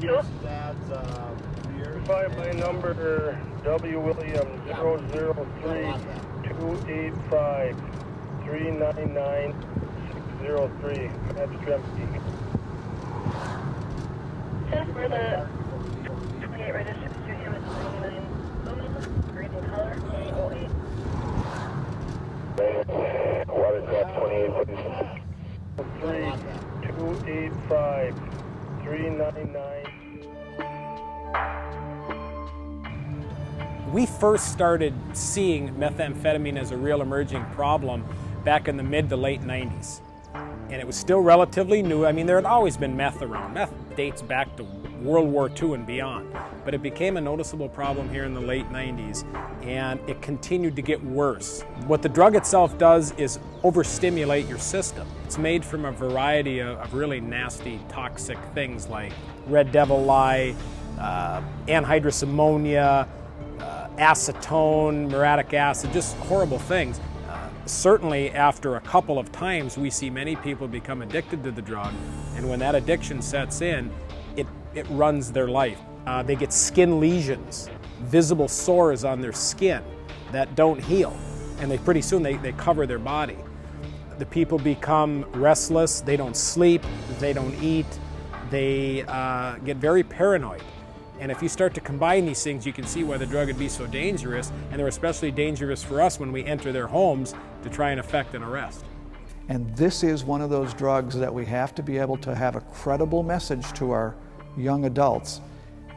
Two? By my number W William 003-285-399-603. That's Tremke. Since we're the 28 registered studio with 9 million lumens, green in color, 808. Water tap 28, please. 3-285-399. We first started seeing methamphetamine as a real emerging problem back in the mid to late 90s. And it was still relatively new. I mean, there had always been meth around. Meth dates back to World War II and beyond. But it became a noticeable problem here in the late 90s, and it continued to get worse. What the drug itself does is overstimulate your system. It's made from a variety of really nasty, toxic things like red devil lye, anhydrous ammonia, acetone, muriatic acid, just horrible things. Certainly after a couple of times we see many people become addicted to the drug, and when that addiction sets in, it runs their life. They get skin lesions, visible sores on their skin that don't heal, and pretty soon they cover their body. The people become restless, they don't sleep, they don't eat, they get very paranoid. And if you start to combine these things, you can see why the drug would be so dangerous, and they're especially dangerous for us when we enter their homes to try and effect an arrest. And this is one of those drugs that we have to be able to have a credible message to our young adults.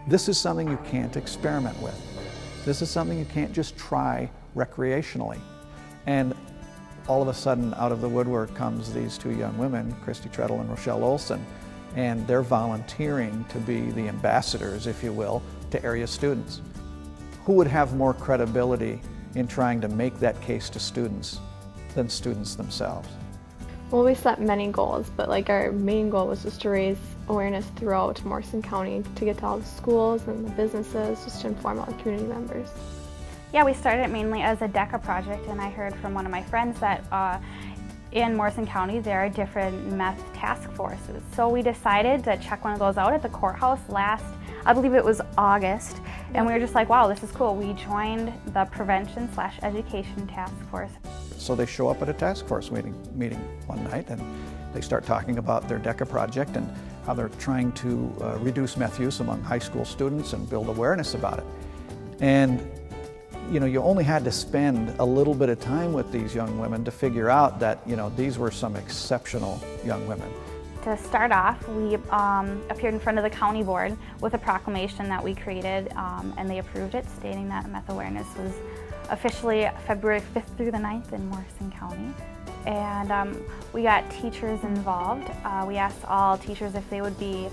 This is something you can't experiment with. This is something you can't just try recreationally. And all of a sudden, out of the woodwork comes these two young women, Christy Trettel and Rochelle Olson, and they're volunteering to be the ambassadors, if you will, to area students. Who would have more credibility in trying to make that case to students than students themselves? Well, we set many goals, but our main goal was just to raise awareness throughout Morrison County, to get to all the schools and the businesses, just to inform all the community members. Yeah, we started it mainly as a DECA project, and I heard from one of my friends that in Morrison County there are different meth task forces. So we decided to check one of those out at the courthouse last, I believe it was August, and we were just like, wow, this is cool. We joined the prevention/education task force. So they show up at a task force meeting one night, and they start talking about their DECA project and how they're trying to reduce meth use among high school students and build awareness about it. And you only had to spend a little bit of time with these young women to figure out that, these were some exceptional young women. To start off, we appeared in front of the county board with a proclamation that we created, and they approved it, stating that meth awareness was officially February 5th through the 9th in Morrison County. And we got teachers involved. We asked all teachers if they would be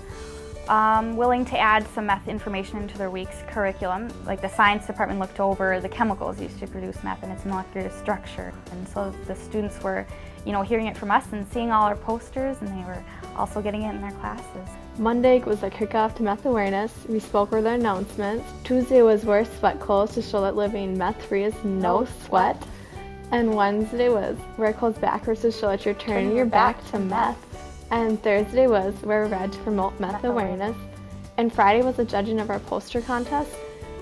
willing to add some meth information into their week's curriculum. Like the science department looked over the chemicals used to produce meth and its molecular structure. And so the students were, hearing it from us and seeing all our posters, and they were also getting it in their classes. Monday was a kickoff to meth awareness. We spoke with our announcements. Tuesday was wear sweat clothes to show that living meth-free is no sweat. And Wednesday was wear clothes backwards to show that you're turning your back to meth. And Thursday was wear red to promote meth awareness. And Friday was the judging of our poster contest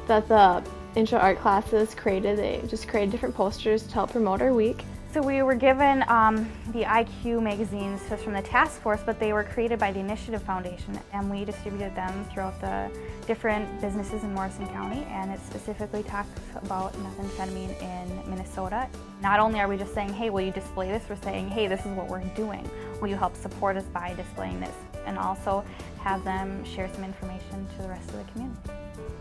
that the intro art classes created. They just created different posters to help promote our week. So we were given the IQ magazines just from the task force, but they were created by the Initiative Foundation, and we distributed them throughout the different businesses in Morrison County, and it specifically talks about methamphetamine in Minnesota. Not only are we just saying, hey, will you display this, we're saying, hey, this is what we're doing. Will you help support us by displaying this? And also have them share some information to the rest of the community.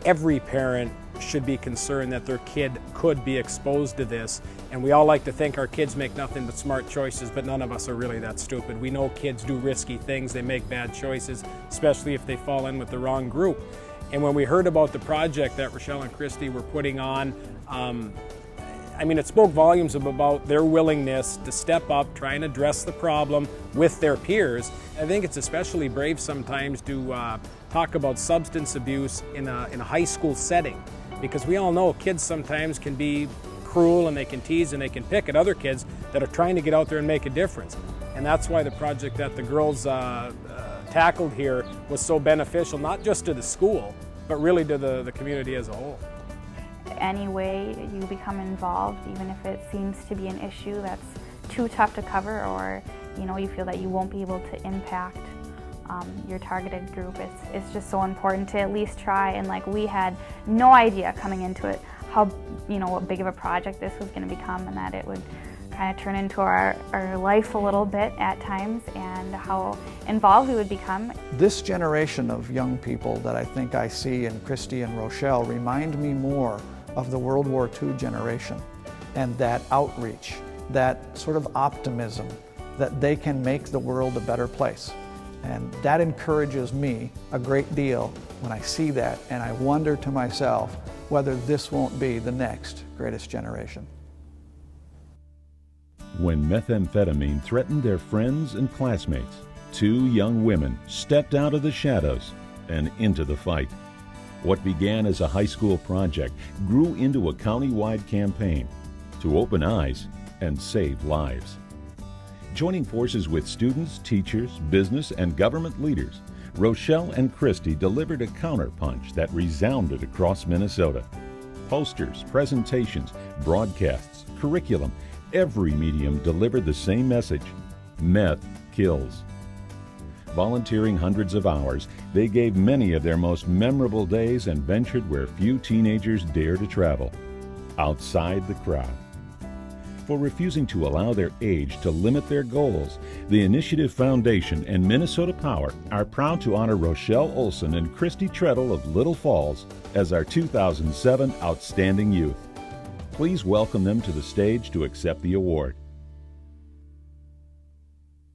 Every parent should be concerned that their kid could be exposed to this, and we all like to think our kids make nothing but smart choices, but none of us are really that stupid. We know kids do risky things, they make bad choices, especially if they fall in with the wrong group. And when we heard about the project that Rochelle and Christy were putting on, it spoke volumes about their willingness to step up, try and address the problem with their peers. I think it's especially brave sometimes to talk about substance abuse in a high school setting, because we all know kids sometimes can be cruel and they can tease and they can pick at other kids that are trying to get out there and make a difference. And that's why the project that the girls tackled here was so beneficial, not just to the school, but really to the community as a whole. Any way you become involved, even if it seems to be an issue that's too tough to cover, or you feel that you won't be able to impact your targeted group, it's just so important to at least try. And like, we had no idea coming into it how what big of a project this was going to become, and that it would kind of turn into our life a little bit at times, and how involved we would become. This generation of young people that I think I see in Christy and Rochelle remind me more of the World War II generation, and that outreach, that sort of optimism that they can make the world a better place. And that encourages me a great deal when I see that, and I wonder to myself whether this won't be the next greatest generation. When methamphetamine threatened their friends and classmates, two young women stepped out of the shadows and into the fight. What began as a high school project grew into a county-wide campaign to open eyes and save lives. Joining forces with students, teachers, business, and government leaders, Rochelle and Christy delivered a counterpunch that resounded across Minnesota. Posters, presentations, broadcasts, curriculum, every medium delivered the same message: meth kills. Volunteering hundreds of hours, they gave many of their most memorable days and ventured where few teenagers dare to travel, outside the crowd. For refusing to allow their age to limit their goals, the Initiative Foundation and Minnesota Power are proud to honor Rochelle Olson and Christy Trettel of Little Falls as our 2007 Outstanding Youth. Please welcome them to the stage to accept the award.